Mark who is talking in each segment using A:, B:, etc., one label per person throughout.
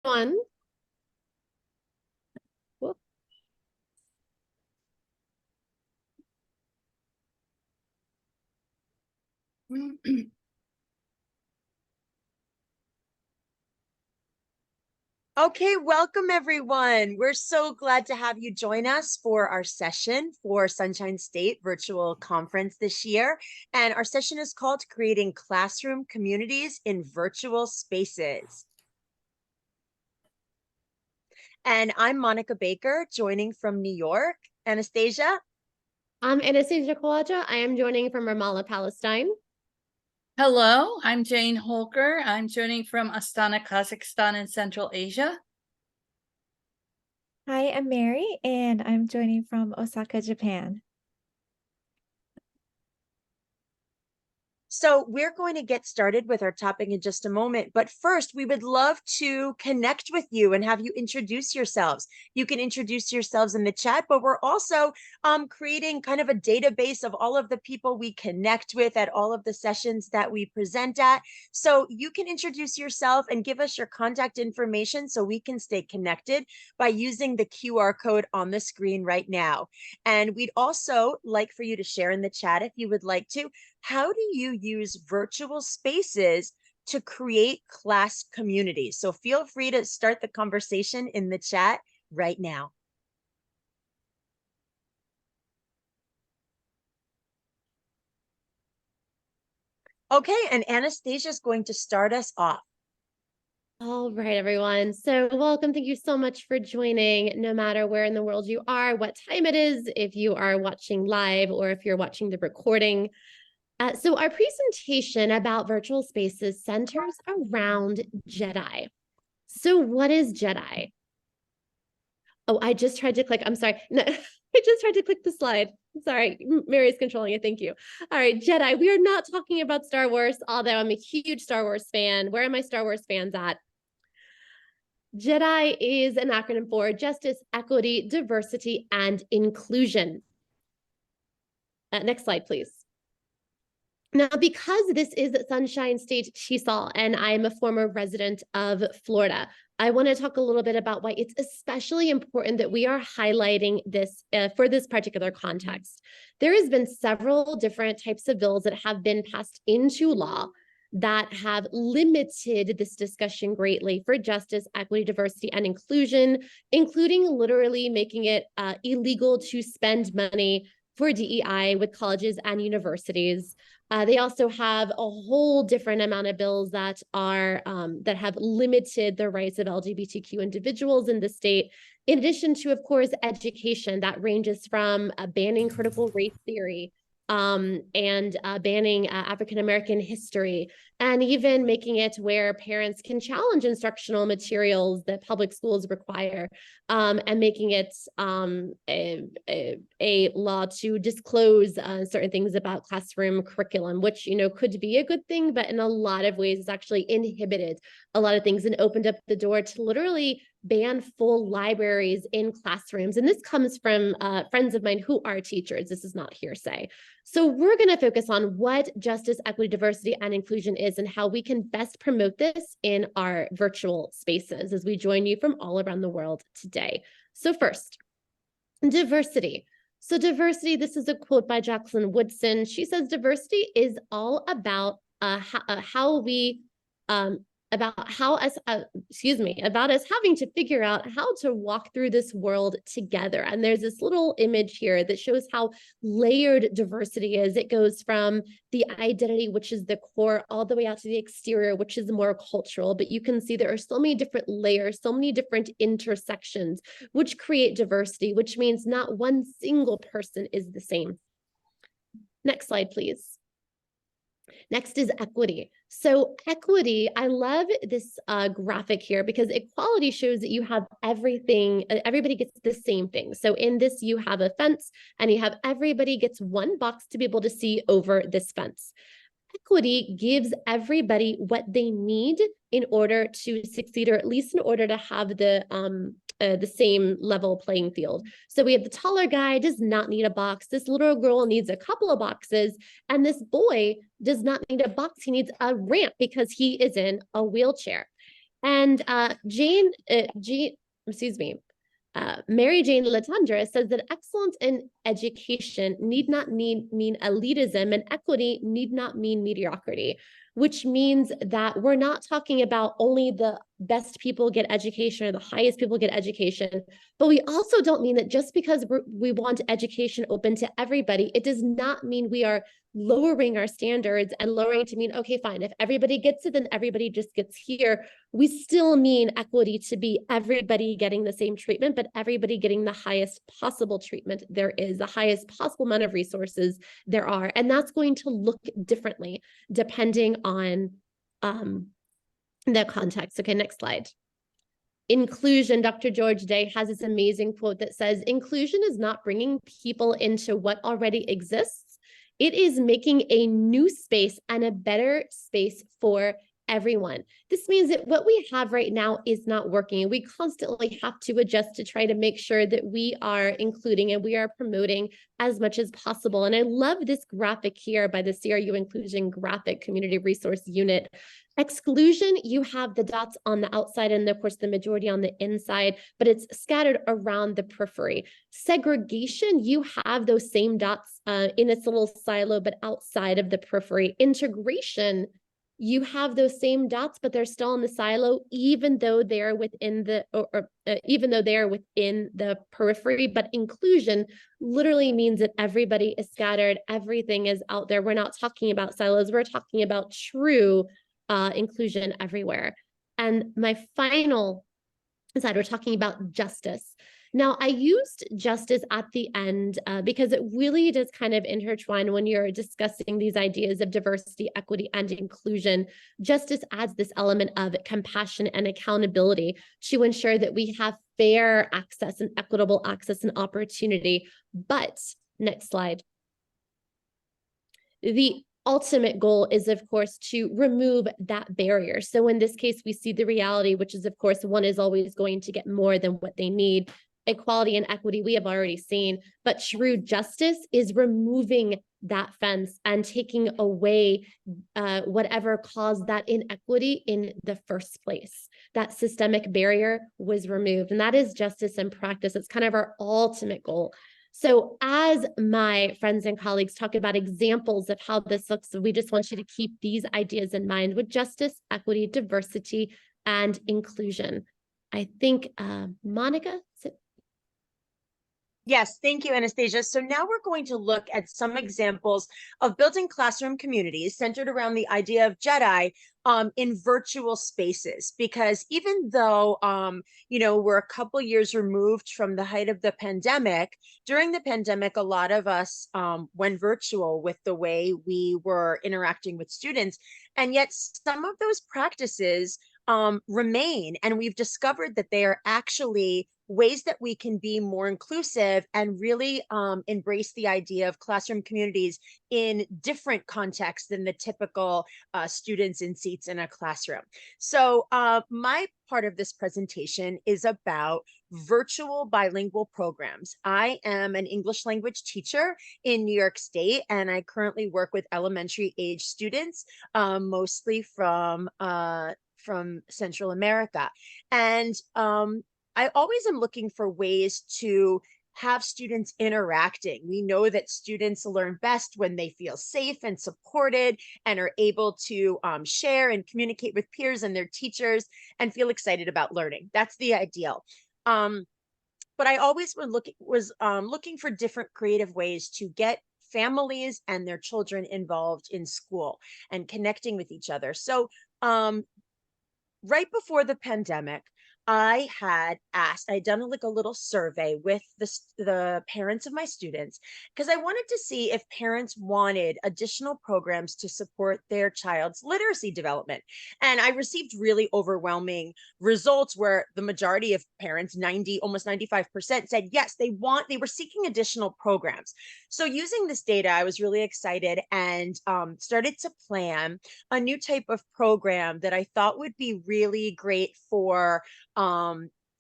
A: One.
B: Okay, welcome everyone. We're so glad to have you join us for our session for Sunshine State Virtual Conference this year. And our session is called Creating Classroom Communities in Virtual Spaces. And I'm Monica Baker, joining from New York. Anastasia?
A: I'm Anastasia Khawaja. I am joining from Ramallah, Palestine.
C: Hello, I'm Jane Holker. I'm joining from Astana, Kazakhstan in Central Asia.
D: Hi, I'm Mary, and I'm joining from Osaka, Japan.
B: So we're going to get started with our topic in just a moment. But first, we would love to connect with you and have you introduce yourselves. You can introduce yourselves in the chat, but we're also creating kind of a database of all of the people we connect with at all of the sessions that we present at. So you can introduce yourself and give us your contact information so we can stay connected by using the QR code on the screen right now. And we'd also like for you to share in the chat if you would like to. How do you use virtual spaces to create class communities? So feel free to start the conversation in the chat right now. Okay, and Anastasia is going to start us off.
A: All right, everyone. So welcome. Thank you so much for joining, no matter where in the world you are, what time it is, if you are watching live or if you're watching the recording. So our presentation about virtual spaces centers around JEDI. So what is JEDI? Oh, I just tried to click. I'm sorry. No, I just tried to click the slide. Sorry, Mary's controlling it. Thank you. All right, JEDI. We are not talking about Star Wars, although I'm a huge Star Wars fan. Where are my Star Wars fans at? JEDI is an acronym for Justice, Equity, Diversity, and Inclusion. Next slide, please. Now, because this is Sunshine State TESOL, and I'm a former resident of Florida, I want to talk a little bit about why it's especially important that we are highlighting this for this particular context. There has been several different types of bills that have been passed into law that have limited this discussion greatly for justice, equity, diversity, and inclusion, including literally making it illegal to spend money for DEI with colleges and universities. They also have a whole different amount of bills that are that have limited the rights of LGBTQ individuals in the state, in addition to, of course, education that ranges from banning critical race theory and banning African-American history, and even making it where parents can challenge instructional materials that public schools require, and making it a law to disclose certain things about classroom curriculum, which, could be a good thing, but in a lot of ways it's actually inhibited a lot of things and opened up the door to literally ban full libraries in classrooms. And this comes from friends of mine who are teachers. This is not hearsay. So we're going to focus on what justice, equity, diversity, and inclusion is and how we can best promote this in our virtual spaces as we join you from all around the world today. So first, diversity. So diversity, this is a quote by Jacqueline Woodson. She says, diversity is all about about us having to figure out how to walk through this world together. And there's this little image here that shows how layered diversity is. It goes from the identity, which is the core, all the way out to the exterior, which is more cultural. But you can see there are so many different layers, so many different intersections, which create diversity, which means not one single person is the same. Next slide, please. Next is equity. So equity, I love this graphic here because equality shows that you have everything, everybody gets the same thing. So in this, you have a fence and you have everybody gets one box to be able to see over this fence. Equity gives everybody what they need in order to succeed, or at least in order to have the same level playing field. So we have the taller guy does not need a box. This little girl needs a couple of boxes, and this boy does not need a box. He needs a ramp because he is in a wheelchair. And Mary Jane Latondra says that excellence in education need not mean elitism, and equity need not mean mediocrity, which means that we're not talking about only the best people get education or the highest people get education, but we also don't mean that just because we want education open to everybody, it does not mean we are lowering our standards and lowering to mean, okay, fine, if everybody gets it, then everybody just gets here. We still mean equity to be everybody getting the same treatment, but everybody getting the highest possible treatment there is, the highest possible amount of resources there are. And that's going to look differently depending on the context. Okay, next slide. Inclusion, Dr. George Day has this amazing quote that says, inclusion is not bringing people into what already exists. It is making a new space and a better space for everyone. This means that what we have right now is not working. We constantly have to adjust to try to make sure that we are including and we are promoting as much as possible. And I love this graphic here by the CRU Inclusion Graphic Community Resource Unit. Exclusion, you have the dots on the outside and of course the majority on the inside, but it's scattered around the periphery. Segregation, you have those same dots in its little silo, but outside of the periphery. Integration, you have those same dots, but they're still in the silo, even though they're within the even though they are within the periphery. But inclusion literally means that everybody is scattered, everything is out there. We're not talking about silos, we're talking about true inclusion everywhere. And my final slide, we're talking about justice. Now, I used justice at the end because it really does kind of intertwine when you're discussing these ideas of diversity, equity, and inclusion. Justice adds this element of compassion and accountability to ensure that we have fair access and equitable access and opportunity. But, next slide. The ultimate goal is, of course, to remove that barrier. So in this case, we see the reality, which is, of course, one is always going to get more than what they need. Equality and equity, we have already seen, but true justice is removing that fence and taking away whatever caused that inequity in the first place. That systemic barrier was removed, and that is justice in practice. It's kind of our ultimate goal. So as my friends and colleagues talk about examples of how this looks, we just want you to keep these ideas in mind with justice, equity, diversity, and inclusion. I think, Monica?
B: Yes, thank you, Anastasia. So now we're going to look at some examples of building classroom communities centered around the idea of JEDI in virtual spaces. Because even though, we're a couple years removed from the height of the pandemic, during the pandemic, a lot of us went virtual with the way we were interacting with students. And yet some of those practices remain, and we've discovered that they are actually ways that we can be more inclusive and really embrace the idea of classroom communities in different contexts than the typical students in seats in a classroom. So my part of this presentation is about virtual bilingual programs. I am an English language teacher in New York State, and I currently work with elementary age students, mostly from Central America. And I always am looking for ways to have students interacting. We know that students learn best when they feel safe and supported and are able to share and communicate with peers and their teachers and feel excited about learning. That's the ideal. But I always was looking for different creative ways to get families and their children involved in school and connecting with each other. So right before the pandemic, I had done like a little survey with the parents of my students, because I wanted to see if parents wanted additional programs to support their child's literacy development. And I received really overwhelming results where the majority of parents, almost 95%, said yes, they were seeking additional programs. So using this data, I was really excited and started to plan a new type of program that I thought would be really great for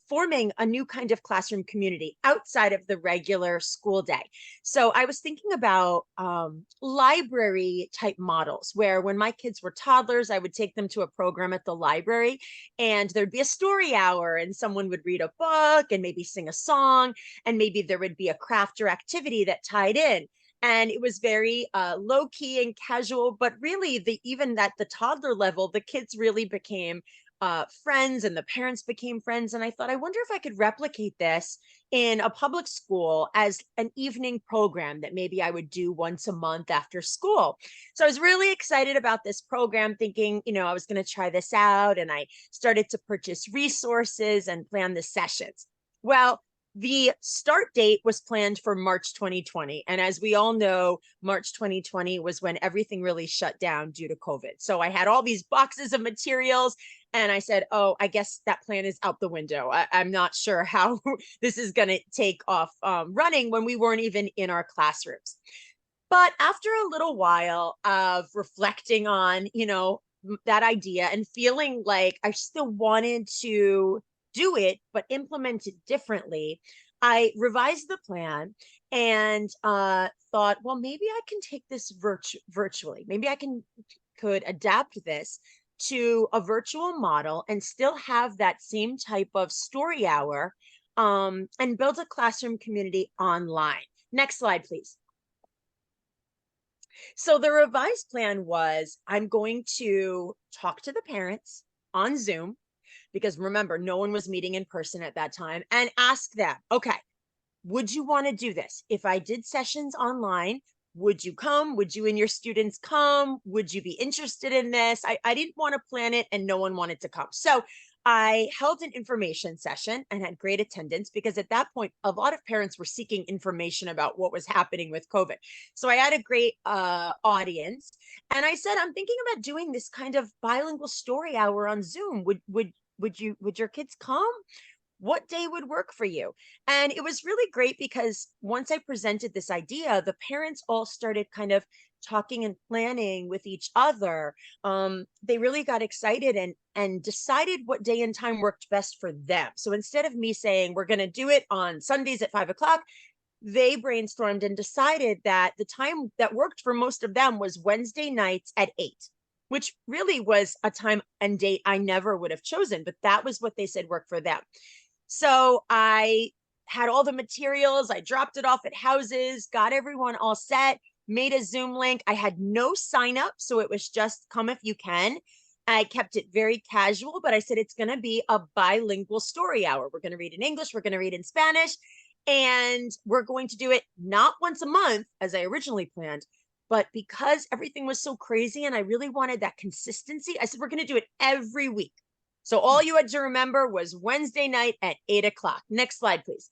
B: forming a new kind of classroom community outside of the regular school day. So I was thinking about library type models where when my kids were toddlers, I would take them to a program at the library and there'd be a story hour and someone would read a book and maybe sing a song, and maybe there would be a craft or activity that tied in. And it was very low key and casual, but really even at the toddler level, the kids really became friends and the parents became friends. And I thought, I wonder if I could replicate this in a public school as an evening program that maybe I would do once a month after school. So I was really excited about this program, thinking, I was going to try this out. And I started to purchase resources and plan the sessions. Well, the start date was planned for March 2020. And as we all know, March 2020 was when everything really shut down due to COVID. So I had all these boxes of materials and I said, oh, I guess that plan is out the window. I'm not sure how this is going to take off running when we weren't even in our classrooms. But after a little while of reflecting on, that idea and feeling like I still wanted to do it, but implement it differently, I revised the plan and thought, well, maybe I can take this virtually. Maybe I could adapt this to a virtual model and still have that same type of story hour and build a classroom community online. Next slide, please. So the revised plan was I'm going to talk to the parents on Zoom, because remember, no one was meeting in person at that time, and ask them, okay, would you want to do this? If I did sessions online, would you come? Would you and your students come? Would you be interested in this? I didn't want to plan it and no one wanted to come. So I held an information session and had great attendance because at that point, a lot of parents were seeking information about what was happening with COVID. So I had a great audience. And I said, I'm thinking about doing this kind of bilingual story hour on Zoom. Would your kids come? What day would work for you? And it was really great because once I presented this idea, the parents all started kind of talking and planning with each other. They really got excited and decided what day and time worked best for them. So instead of me saying, we're going to do it on Sundays at 5 o'clock, they brainstormed and decided that the time that worked for most of them was Wednesday nights at 8. Which really was a time and date I never would have chosen, but that was what they said worked for them. So I had all the materials, I dropped it off at houses, got everyone all set, made a Zoom link. I had no sign up, so it was just come if you can. I kept it very casual, but I said it's going to be a bilingual story hour. We're going to read in English, we're going to read in Spanish, and we're going to do it not once a month as I originally planned, but because everything was so crazy and I really wanted that consistency, I said, we're going to do it every week. So all you had to remember was Wednesday night at 8 o'clock. Next slide, please.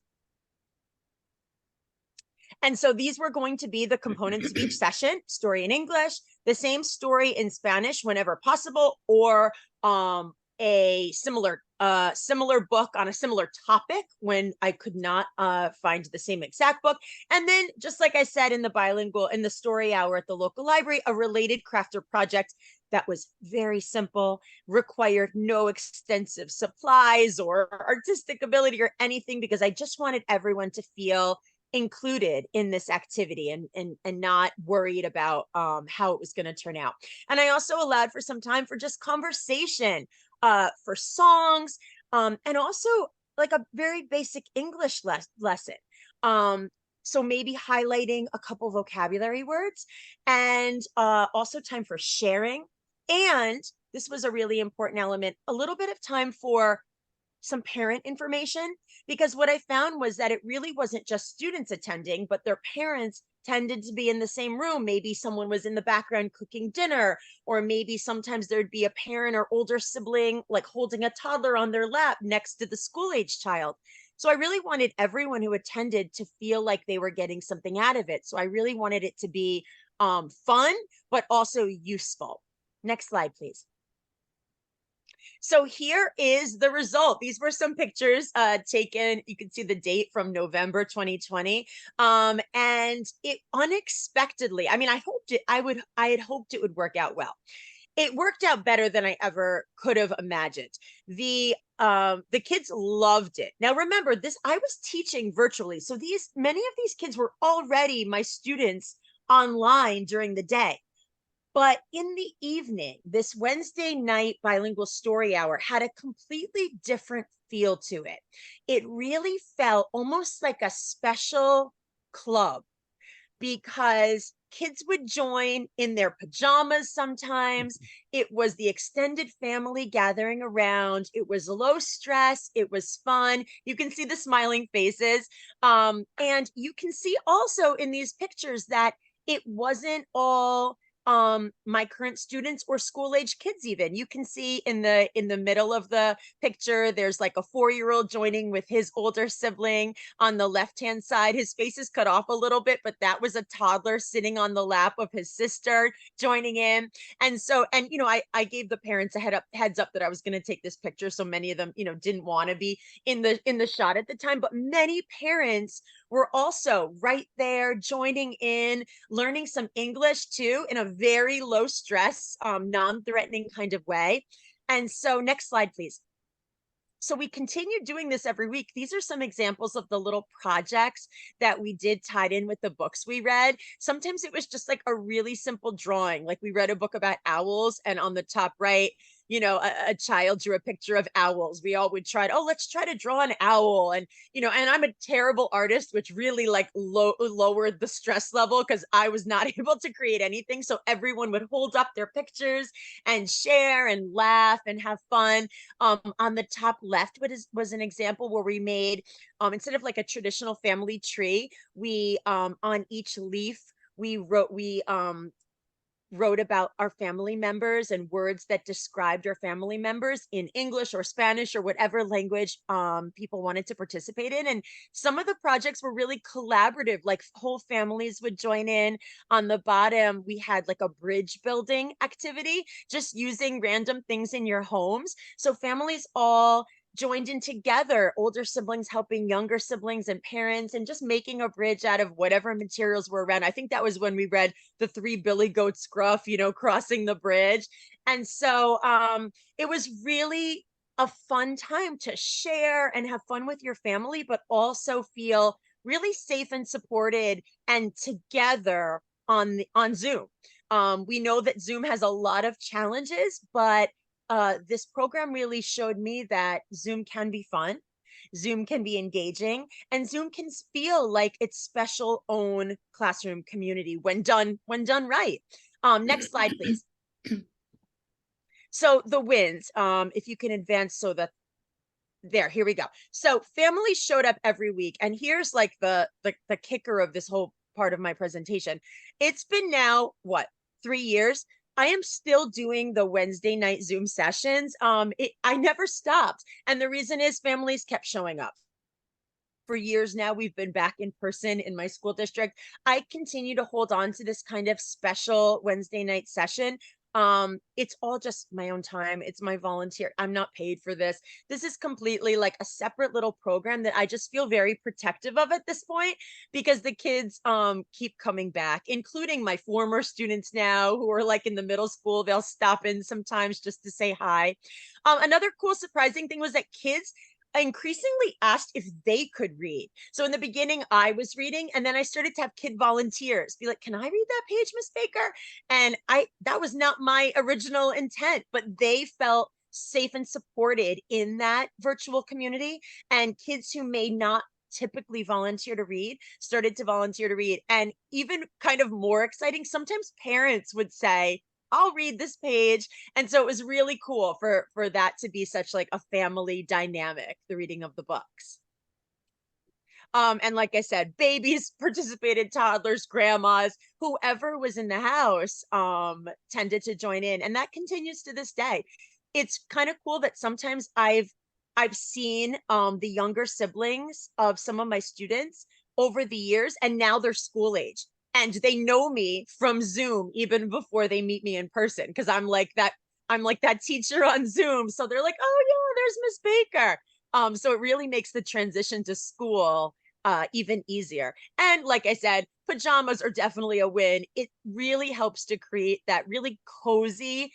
B: And so these were going to be the components of each session: story in English, the same story in Spanish whenever possible, or a similar book on a similar topic when I could not find the same exact book. And then, just like I said, in the story hour at the local library, a related craft or project that was very simple, required no extensive supplies or artistic ability or anything, because I just wanted everyone to feel included in this activity and not worried about how it was going to turn out. And I also allowed for some time for just conversation, for songs, and also like a very basic English lesson. So maybe highlighting a couple vocabulary words, and also time for sharing. And this was a really important element, a little bit of time for some parent information, because what I found was that it really wasn't just students attending, but their parents tended to be in the same room. Maybe someone was in the background cooking dinner, or maybe sometimes there'd be a parent or older sibling like holding a toddler on their lap next to the school-age child. So I really wanted everyone who attended to feel like they were getting something out of it. So I really wanted it to be fun, but also useful. Next slide, please. So here is the result. These were some pictures taken. You can see the date from November 2020. And it unexpectedly, I mean, I had hoped it would work out well. It worked out better than I ever could have imagined. The The kids loved it. Now remember this, I was teaching virtually. So many of these kids were already my students online during the day. But in the evening, this Wednesday night bilingual story hour had a completely different feel to it. It really felt almost like a special club, because kids would join in their pajamas sometimes. It was the extended family gathering around. It was low stress. It was fun. You can see the smiling faces. And you can see also in these pictures that it wasn't all my current students or school age kids. Even you can see in the middle of the picture, there's like a 4-year-old joining with his older sibling. On the left hand side, his face is cut off a little bit, but that was a toddler sitting on the lap of his sister joining in. And so, and I gave the parents a heads up that I was going to take this picture, so many of them didn't want to be in the shot at the time, but many parents were also right there joining in, learning some English too, in a very low stress, non-threatening kind of way. And so next slide, please. So we continued doing this every week. These are some examples of the little projects that we did tied in with the books we read. Sometimes it was just like a really simple drawing. Like we read a book about owls, and on the top right, a child drew a picture of owls. We all would try, let's try to draw an owl. And, and I'm a terrible artist, which really like lowered the stress level, because I was not able to create anything. So everyone would hold up their pictures and share and laugh and have fun. On the top left was an example where we made, instead of like a traditional family tree, we on each leaf we wrote about our family members and words that described our family members in English or Spanish or whatever language people wanted to participate in. And some of the projects were really collaborative, like whole families would join in. On the bottom, we had like a bridge building activity, just using random things in your homes. So families all joined in together, older siblings helping younger siblings and parents, and just making a bridge out of whatever materials were around. I think that was when we read The Three Billy Goats Gruff, crossing the bridge. And so it was really a fun time to share and have fun with your family, but also feel really safe and supported and together on Zoom. We know that Zoom has a lot of challenges, but this program really showed me that Zoom can be fun, Zoom can be engaging, and Zoom can feel like its special own classroom community when done right. Next slide, please. So the wins, if you can advance so that here we go. So families showed up every week, and here's like the kicker of this whole part of my presentation. It's been now, what, 3 years? I am still doing the Wednesday night Zoom sessions. I never stopped. And the reason is families kept showing up. For years now, we've been back in person in my school district. I continue to hold on to this kind of special Wednesday night session. It's all just my own time. It's my volunteer. I'm not paid for this. This is completely like a separate little program that I just feel very protective of at this point, because the kids keep coming back, including my former students now who are like in the middle school. They'll stop in sometimes just to say hi. Another cool surprising thing was that kids increasingly asked if they could read. So in the beginning, I was reading, and then I started to have kid volunteers be like, can I read that page, Miss Baker? And that was not my original intent, but they felt safe and supported in that virtual community. And kids who may not typically volunteer to read started to volunteer to read. And even kind of more exciting, sometimes parents would say, I'll read this page. And so it was really cool for that to be such like a family dynamic, the reading of the books. And like I said, babies participated, toddlers, grandmas, whoever was in the house tended to join in. And that continues to this day. It's kind of cool that sometimes I've seen the younger siblings of some of my students over the years, and now they're school age. And they know me from Zoom even before they meet me in person, because I'm like that teacher on Zoom. So they're like, oh yeah, there's Miss Baker. So it really makes the transition to school even easier. And like I said, pajamas are definitely a win. It really helps to create that really cozy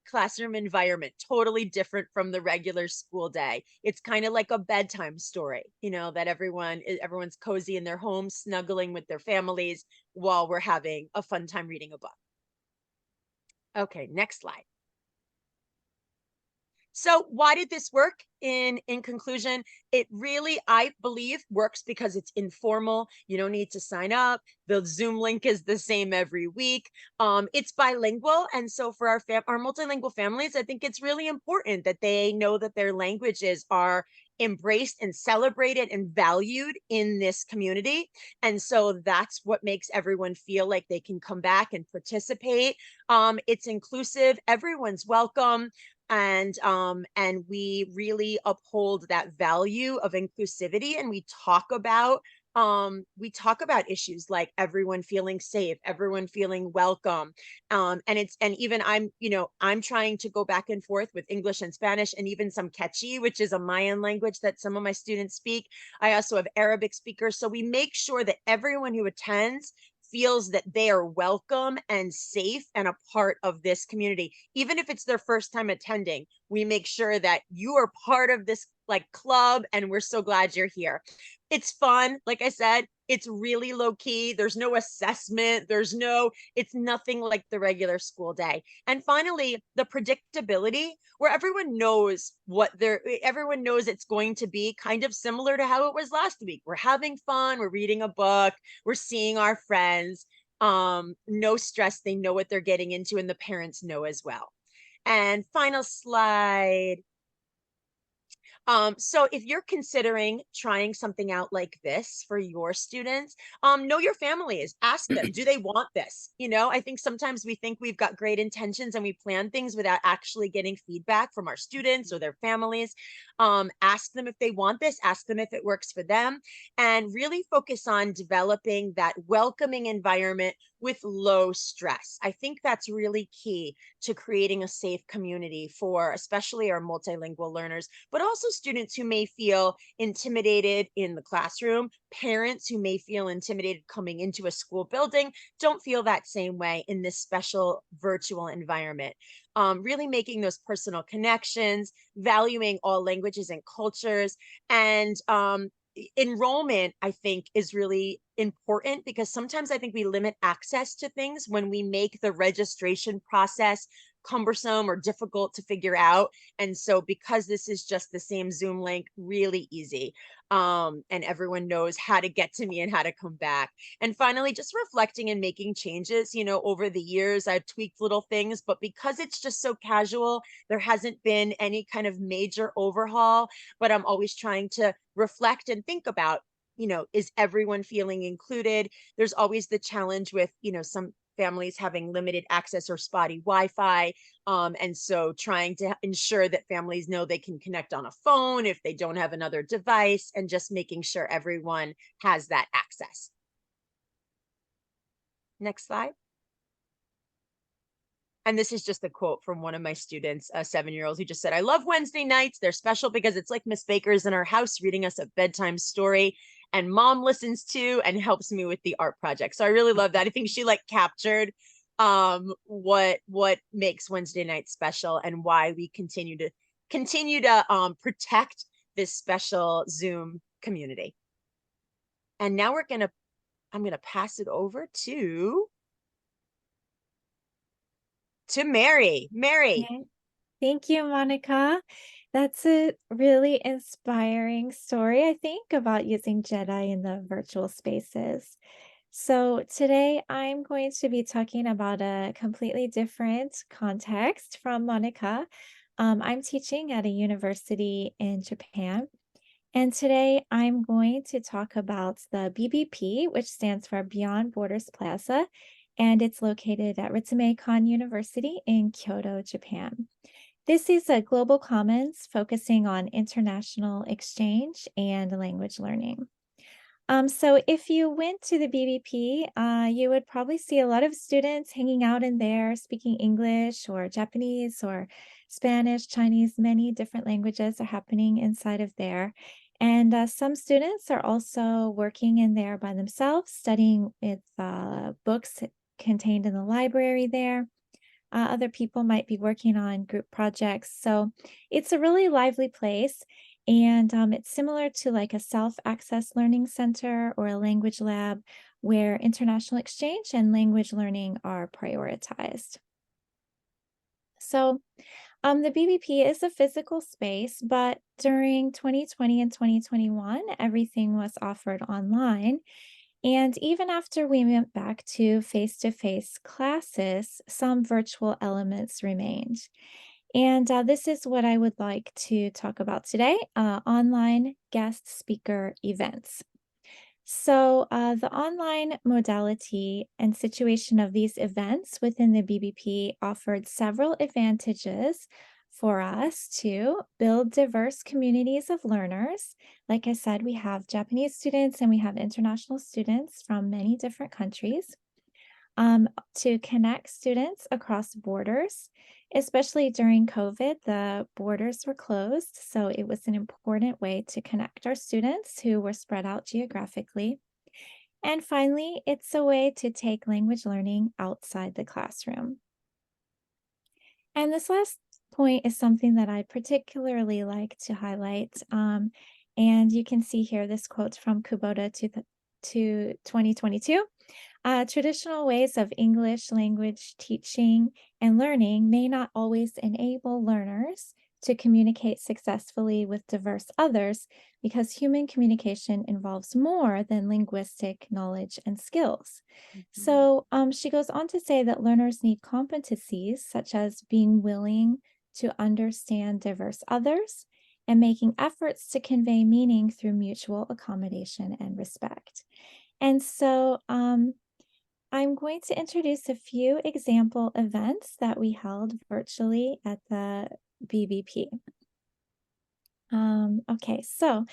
B: classroom environment, totally different from the regular school day. It's kind of like a bedtime story, you know, that everyone's cozy in their homes, snuggling with their families while we're having a fun time reading a book. Okay, next slide. So why did this work? In conclusion, it really, I believe, works because it's informal. You don't need to sign up. The Zoom link is the same every week. It's bilingual, and so for our multilingual families, I think it's really important that they know that their languages are embraced and celebrated and valued in this community. And so that's what makes everyone feel like they can come back and participate. It's inclusive, everyone's welcome, and we really uphold that value of inclusivity, and we talk about issues like everyone feeling safe, everyone feeling welcome. And even I'm trying to go back and forth with English and Spanish, and even some Quechua, which is a Mayan language that some of my students speak. I also have Arabic speakers, so we make sure that everyone who attends feels that they are welcome and safe and a part of this community. Even if it's their first time attending, we make sure that you are part of this like club, and we're so glad you're here. It's fun. Like I said, it's really low key. There's no assessment. It's nothing like the regular school day. And finally, the predictability, where everyone knows everyone knows it's going to be kind of similar to how it was last week. We're having fun. We're reading a book. We're seeing our friends. No stress. They know what they're getting into, and the parents know as well. And final slide. So if you're considering trying something out like this for your students, know your families, ask them, do they want this? You know, I think sometimes we think we've got great intentions and we plan things without actually getting feedback from our students or their families. Ask them if they want this, ask them if it works for them, and really focus on developing that welcoming environment with low stress. I think that's really key to creating a safe community for especially our multilingual learners, but also students who may feel intimidated in the classroom, parents who may feel intimidated coming into a school building, don't feel that same way in this special virtual environment. Really making those personal connections, valuing all languages and cultures, and enrollment, I think, is really important, because sometimes I think we limit access to things when we make the registration process cumbersome or difficult to figure out. And so because this is just the same Zoom link, really easy. And everyone knows how to get to me and how to come back. And finally, just reflecting and making changes. You know, over the years, I've tweaked little things, but because it's just so casual, there hasn't been any kind of major overhaul. But I'm always trying to reflect and think about, you know, is everyone feeling included? There's always the challenge with, you know, some families having limited access or spotty Wi-Fi. And so trying to ensure that families know they can connect on a phone if they don't have another device, and just making sure everyone has that access. Next slide. And this is just a quote from one of my students, a 7-year-old, who just said, "I love Wednesday nights. They're special because it's like Miss Baker's in our house reading us a bedtime story, and mom listens to and helps me with the art project." So I really love that. I think she like captured what makes Wednesday night special, and why we continue to protect this special Zoom community. And now I'm gonna pass it over to Mary. Mary.
D: Okay. Thank you, Monica. That's a really inspiring story, I think, about using Jedi in the virtual spaces. So today I'm going to be talking about a completely different context from Monica. I'm teaching at a university in Japan, and today I'm going to talk about the BBP, which stands for Beyond Borders Plaza, and it's located at Ritsumeikan University in Kyoto, Japan. This is a global commons focusing on international exchange and language learning. So if you went to the BBP, you would probably see a lot of students hanging out in there, speaking English or Japanese or Spanish, Chinese, many different languages are happening inside of there. And some students are also working in there by themselves, studying with books contained in the library there. Other people might be working on group projects. So it's a really lively place. And it's similar to like a self-access learning center or a language lab where international exchange and language learning are prioritized. So the BBP is a physical space, but during 2020 and 2021, everything was offered online. And even after we went back to face-to-face classes, some virtual elements remained. And this is what I would like to talk about today, online guest speaker events. So the online modality and situation of these events within the BBP offered several advantages for us to build diverse communities of learners. Like I said, we have Japanese students and we have international students from many different countries. To connect students across borders, especially during COVID, the borders were closed. So it was an important way to connect our students who were spread out geographically. And finally, it's a way to take language learning outside the classroom. And this last point is something that I particularly like to highlight. And you can see here this quote from Kubota to 2022. Traditional ways of English language teaching and learning may not always enable learners to communicate successfully with diverse others because human communication involves more than linguistic knowledge and skills. So she goes on to say that learners need competencies such as being willing to understand diverse others and making efforts to convey meaning through mutual accommodation and respect. And so I'm going to introduce a few example events that we held virtually at the BBP. Okay, so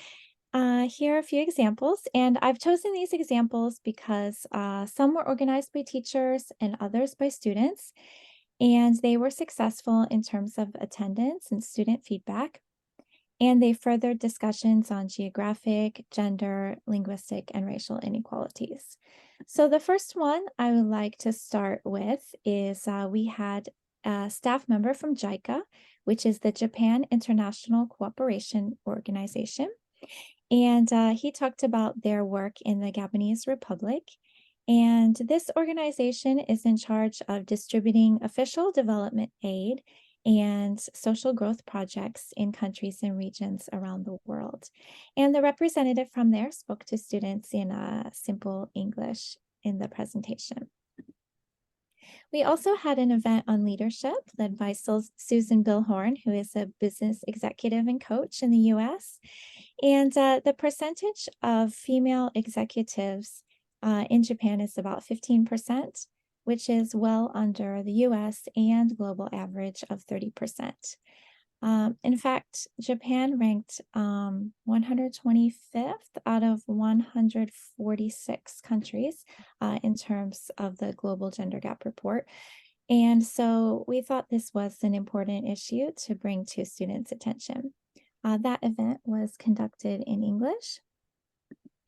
D: here are a few examples, and I've chosen these examples because some were organized by teachers and others by students, and they were successful in terms of attendance and student feedback. And they furthered discussions on geographic, gender, linguistic, and racial inequalities. So the first one I would like to start with is we had a staff member from JICA, which is the Japan International Cooperation Organization. And he talked about their work in the Gabonese Republic. And this organization is in charge of distributing official development aid and social growth projects in countries and regions around the world. And the representative from there spoke to students in simple English in the presentation. We also had an event on leadership led by Susan Billhorn, who is a business executive and coach in the US. And the percentage of female executives in Japan is about 15%, which is well under the US and global average of 30%. In fact, Japan ranked 125th out of 146 countries in terms of the Global Gender Gap Report. And so we thought this was an important issue to bring to students' attention. That event was conducted in English.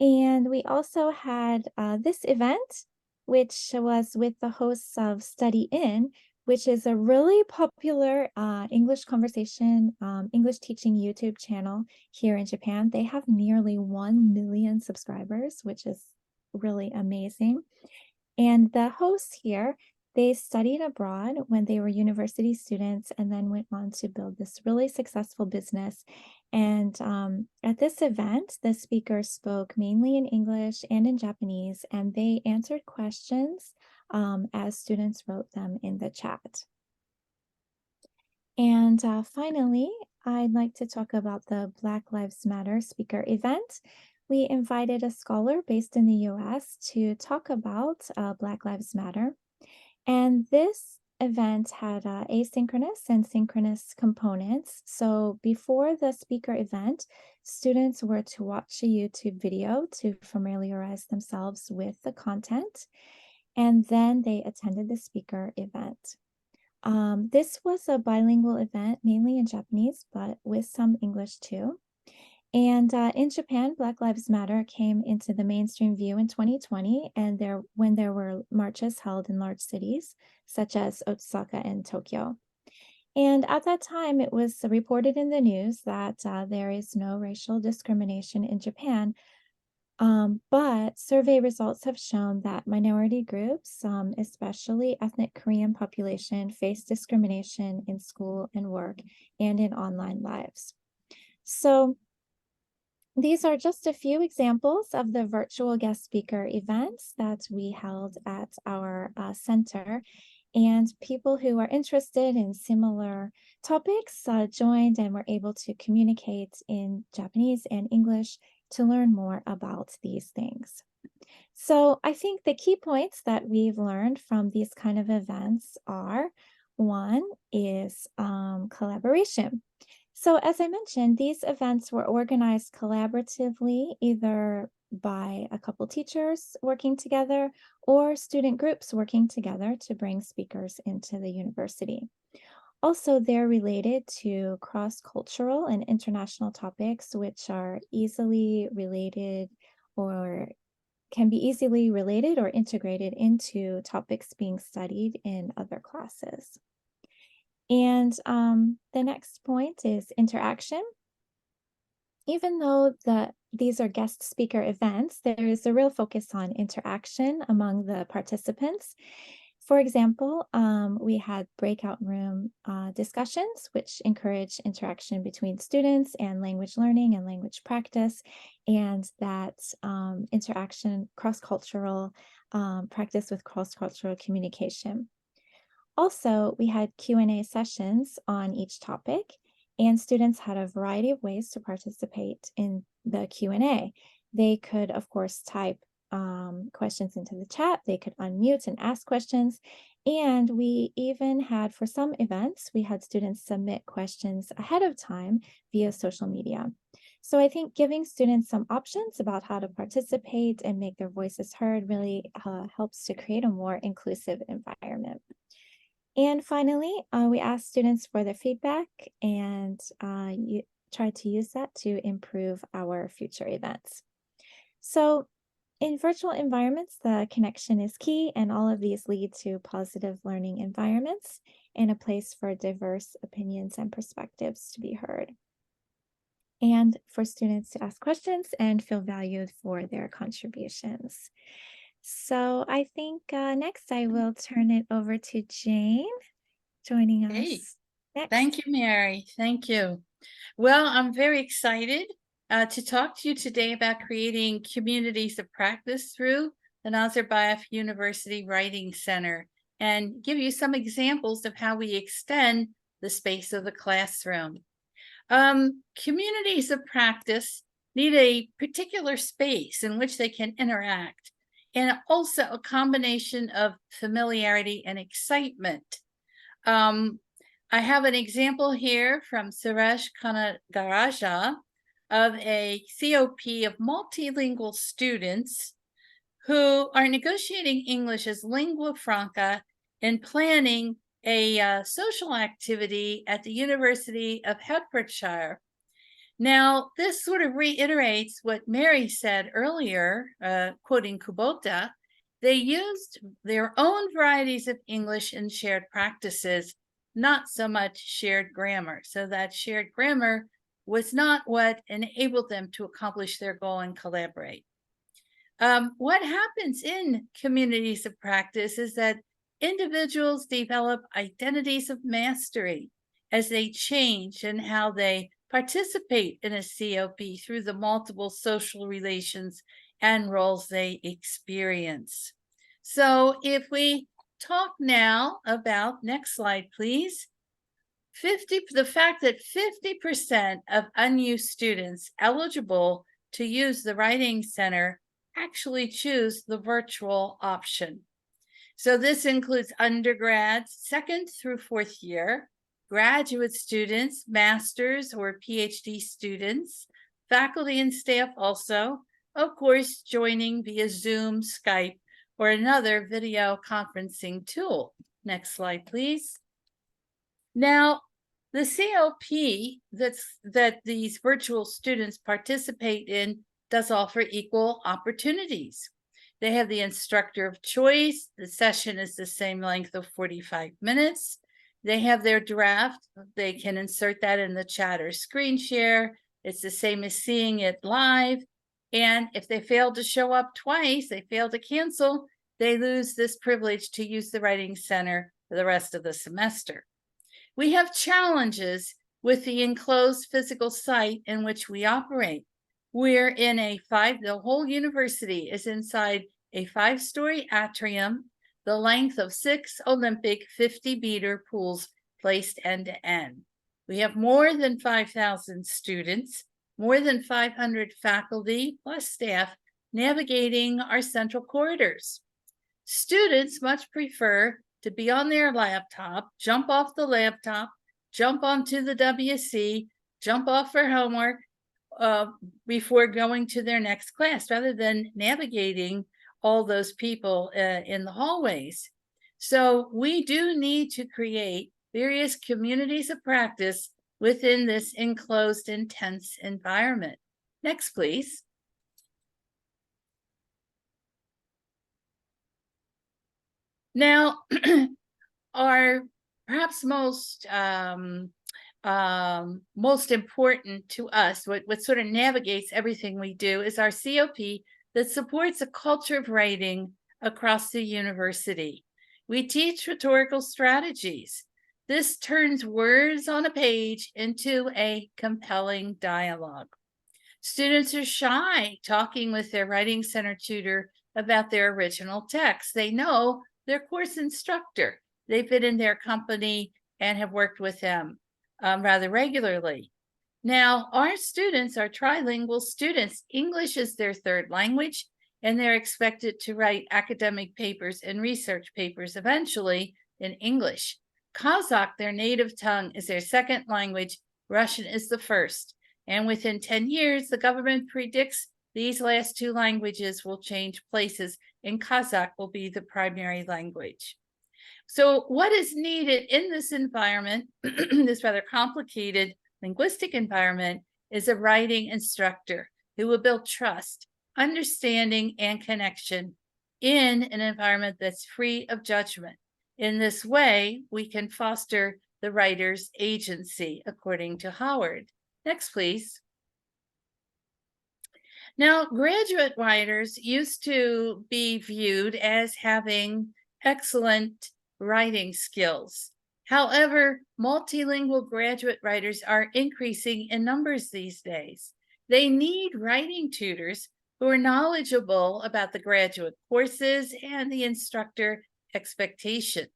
D: And we also had this event, which was with the hosts of Study In, which is a really popular English conversation, English teaching YouTube channel here in Japan. They have nearly 1 million subscribers, which is really amazing. And the hosts here, they studied abroad when they were university students and then went on to build this really successful business. And at this event, the speakers spoke mainly in English and in Japanese, and they answered questions as students wrote them in the chat. And finally, I'd like to talk about the Black Lives Matter speaker event. We invited a scholar based in the US to talk about Black Lives Matter. And this event had asynchronous and synchronous components. So before the speaker event, students were to watch a YouTube video to familiarize themselves with the content. And then they attended the speaker event. This was a bilingual event, mainly in Japanese, but with some English too. And in Japan, Black Lives Matter came into the mainstream view in 2020, and when there were marches held in large cities such as Osaka and Tokyo. And at that time, it was reported in the news that there is no racial discrimination in Japan. But survey results have shown that minority groups, especially ethnic Korean population, face discrimination in school and work and in online lives. So these are just a few examples of the virtual guest speaker events that we held at our center. And people who are interested in similar topics joined and were able to communicate in Japanese and English to learn more about these things. So I think the key points that we've learned from these kind of events are, one is collaboration. So as I mentioned, these events were organized collaboratively, either by a couple teachers working together or student groups working together to bring speakers into the university. Also, they're related to cross-cultural and international topics, which are easily related or can be easily related or integrated into topics being studied in other classes. And the next point is interaction. Even though these are guest speaker events, there is a real focus on interaction among the participants. For example, we had breakout room discussions, which encourage interaction between students and language learning and language practice, and that interaction, cross-cultural practice with cross-cultural communication. Also, we had Q&A sessions on each topic, and students had a variety of ways to participate in the Q&A. They could, of course, type questions into the chat. They could unmute and ask questions. And we even had, for some events, we had students submit questions ahead of time via social media. So I think giving students some options about how to participate and make their voices heard really helps to create a more inclusive environment. And finally, we asked students for their feedback and tried to use that to improve our future events. So in virtual environments, the connection is key, and all of these lead to positive learning environments and a place for diverse opinions and perspectives to be heard, and for students to ask questions and feel valued for their contributions. So I think next I will turn it over to Jane joining
C: Hey,
D: us next.
C: thank you, Mary. Thank you. Well, I'm very excited to talk to you today about creating communities of practice through the Nazarbayev University Writing Center and give you some examples of how we extend the space of the classroom. Communities of practice need a particular space in which they can interact, and also a combination of familiarity and excitement. I have an example here from Suresh Kanagaraja of a COP of multilingual students who are negotiating English as lingua franca and planning a social activity at the University of Hertfordshire. Now, this sort of reiterates what Mary said earlier, quoting Kubota. They used their own varieties of English and shared practices, not so much shared grammar. So that shared grammar was not what enabled them to accomplish their goal and collaborate. What happens in communities of practice is that individuals develop identities of mastery as they change in how they participate in a COP through the multiple social relations and roles they experience. So if we talk now about, next slide, please, the fact that 50% of unused students eligible to use the Writing Center actually choose the virtual option. So this includes undergrads, 2nd through 4th year, graduate students, master's or PhD students, faculty and staff also, of course, joining via Zoom, Skype, or another video conferencing tool. Next slide, please. Now, The CLP that these virtual students participate in does offer equal opportunities. They have the instructor of choice. The session is the same length of 45 minutes. They have their draft. They can insert that in the chat or screen share. It's the same as seeing it live. And if they fail to show up twice, they fail to cancel, they lose this privilege to use the Writing Center for the rest of the semester. We have challenges with the enclosed physical site in which we operate. We're in the whole university is inside a 5-story atrium, the length of 6 Olympic 50-meter pools placed end to end. We have more than 5,000 students, more than 500 faculty plus staff navigating our central corridors. Students much prefer to be on their laptop, jump off the laptop, jump onto the WC, jump off for homework before going to their next class, rather than navigating all those people in the hallways. So we do need to create various communities of practice within this enclosed, intense environment. Next, please. Now, our perhaps most important to us, what sort of navigates everything we do, is our COP that supports a culture of writing across the university. We teach rhetorical strategies. This turns words on a page into a compelling dialogue. Students are shy talking with their Writing Center tutor about their original text. They know their course instructor. They've been in their company and have worked with them rather regularly. Now, our students are trilingual students. English is their third language, and they're expected to write academic papers and research papers eventually in English. Kazakh, their native tongue, is their second language. Russian is the first. And within 10 years, the government predicts these last 2 languages will change places, and Kazakh will be the primary language. So what is needed in this environment, this rather complicated linguistic environment, is a writing instructor who will build trust, understanding, and connection in an environment that's free of judgment. In this way, we can foster the writer's agency, according to Howard. Next, please. Now, graduate writers used to be viewed as having excellent writing skills. However, multilingual graduate writers are increasing in numbers these days. They need writing tutors who are knowledgeable about the graduate courses and the instructor expectation.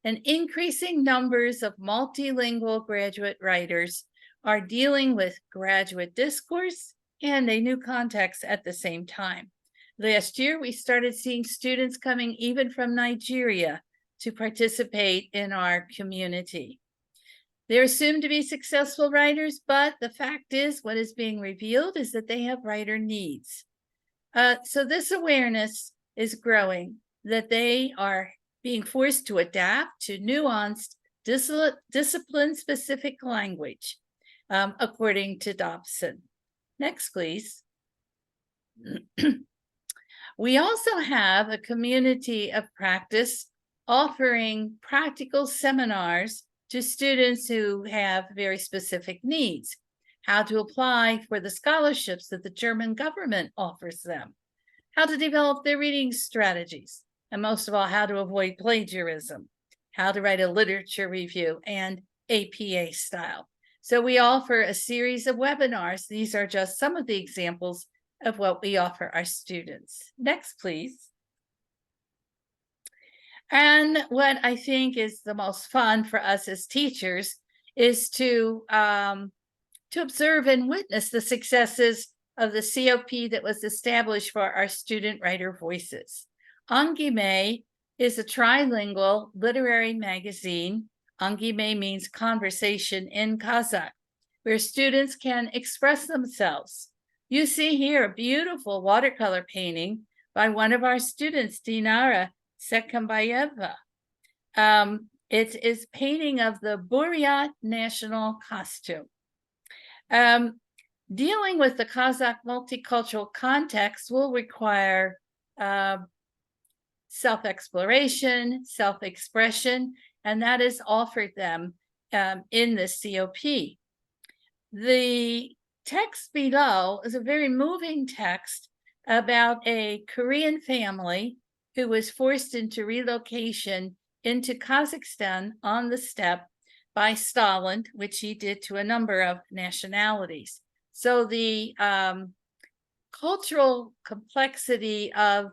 C: And increasing numbers of multilingual graduate writers are dealing with graduate discourse and a new context at the same time. Last year, we started seeing students coming even from Nigeria to participate in our community. They're assumed to be successful writers, but the fact is, what is being revealed is that they have writer needs. So this awareness is growing, that they are being forced to adapt to nuanced, discipline-specific language, according to Dobson. Next, please. We also have a community of practice offering practical seminars to students who have very specific needs, how to apply for the scholarships that the German government offers them, how to develop their reading strategies, and most of all, how to avoid plagiarism, how to write a literature review, and APA style. So we offer a series of webinars. These are just some of the examples of what we offer our students. Next, please. And what I think is the most fun for us as teachers is to observe and witness the successes of the COP that was established for our student writer voices. Angime is a trilingual literary magazine. Angime means conversation in Kazakh, where students can express themselves. You see here a beautiful watercolor painting by one of our students, Dinara Sekambayeva. It is painting of the Buryat national costume. Dealing with the Kazakh multicultural context will require self-exploration, self-expression, and that is offered them in this COP. The text below is a very moving text about a Korean family who was forced into relocation into Kazakhstan on the steppe by Stalin, which he did to a number of nationalities. So the cultural complexity of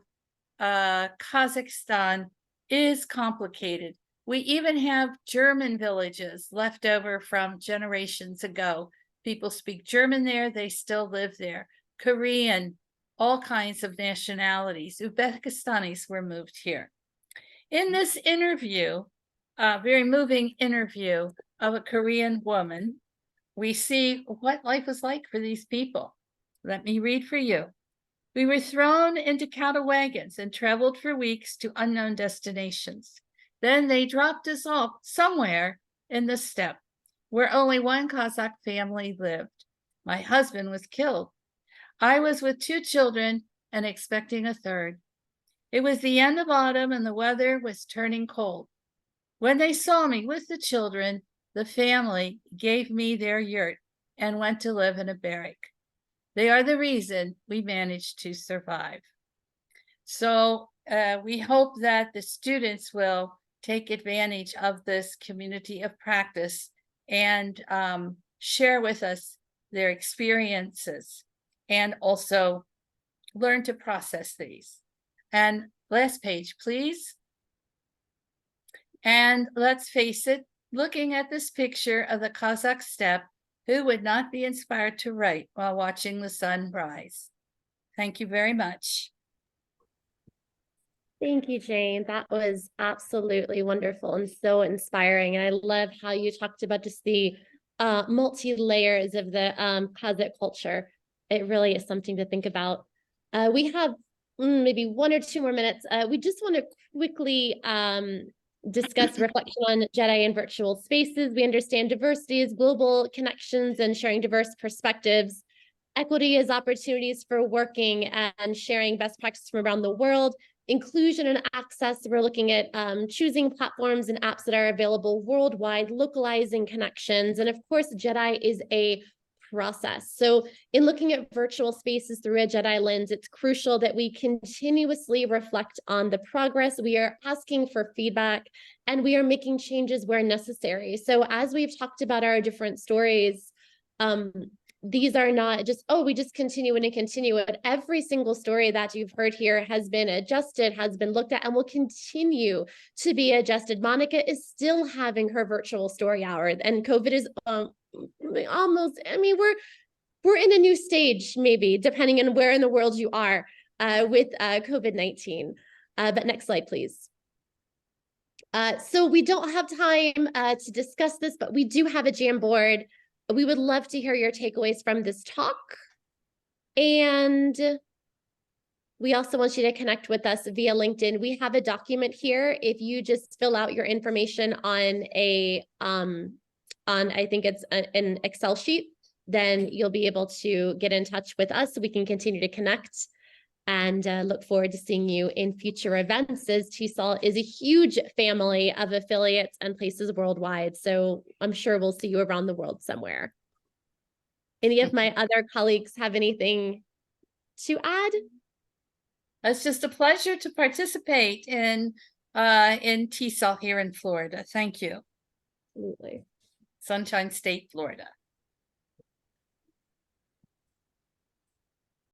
C: Kazakhstan is complicated. We even have German villages left over from generations ago. People speak German there, they still live there. Korean, all kinds of nationalities. Uzbekistanis were moved here. In this interview, a very moving interview of a Korean woman, we see what life was like for these people. Let me read for you. We were thrown into cattle wagons and traveled for weeks to unknown destinations. Then they dropped us off somewhere in the steppe where only one Kazakh family lived. My husband was killed. I was with 2 children and expecting a third. It was the end of autumn and the weather was turning cold. When they saw me with the children, the family gave me their yurt and went to live in a barrack. They are the reason we managed to survive. So we hope that the students will take advantage of this community of practice and share with us their experiences and also learn to process these. And last page, please. And let's face it, looking at this picture of the Kazakh steppe, who would not be inspired to write while watching the sun rise? Thank you very much.
A: Thank you, Jane. That was absolutely wonderful and so inspiring. And I love how you talked about just the multi-layers of the Kazakh culture. It really is something to think about. We have maybe 1 or 2 more minutes. We just want to quickly discuss reflection on Jedi in virtual spaces. We understand diversity is global connections and sharing diverse perspectives. Equity is opportunities for working and sharing best practices from around the world. Inclusion and access, we're looking at choosing platforms and apps that are available worldwide, localizing connections. And of course, Jedi is a process. So in looking at virtual spaces through a Jedi lens, it's crucial that we continuously reflect on the progress. We are asking for feedback and we are making changes where necessary. So as we've talked about our different stories, these are not just, oh, we just continue and continue it. Every single story that you've heard here has been adjusted, has been looked at, and will continue to be adjusted. Monica is still having her virtual story hour, and COVID is almost, I mean, we're in a new stage, maybe, depending on where in the world you are with COVID-19. But next slide, please. So we don't have time to discuss this, but we do have a Jamboard. We would love to hear your takeaways from this talk. And we also want you to connect with us via LinkedIn. We have a document here. If you just fill out your information on a, I think it's an Excel sheet, then you'll be able to get in touch with us so we can continue to connect. And look forward to seeing you in future events, as TESOL is a huge family of affiliates and places worldwide. So I'm sure we'll see you around the world somewhere. Any of my other colleagues have anything to add?
C: It's just a pleasure to participate in TESOL here in Florida. Thank you.
A: Absolutely.
C: Sunshine State, Florida.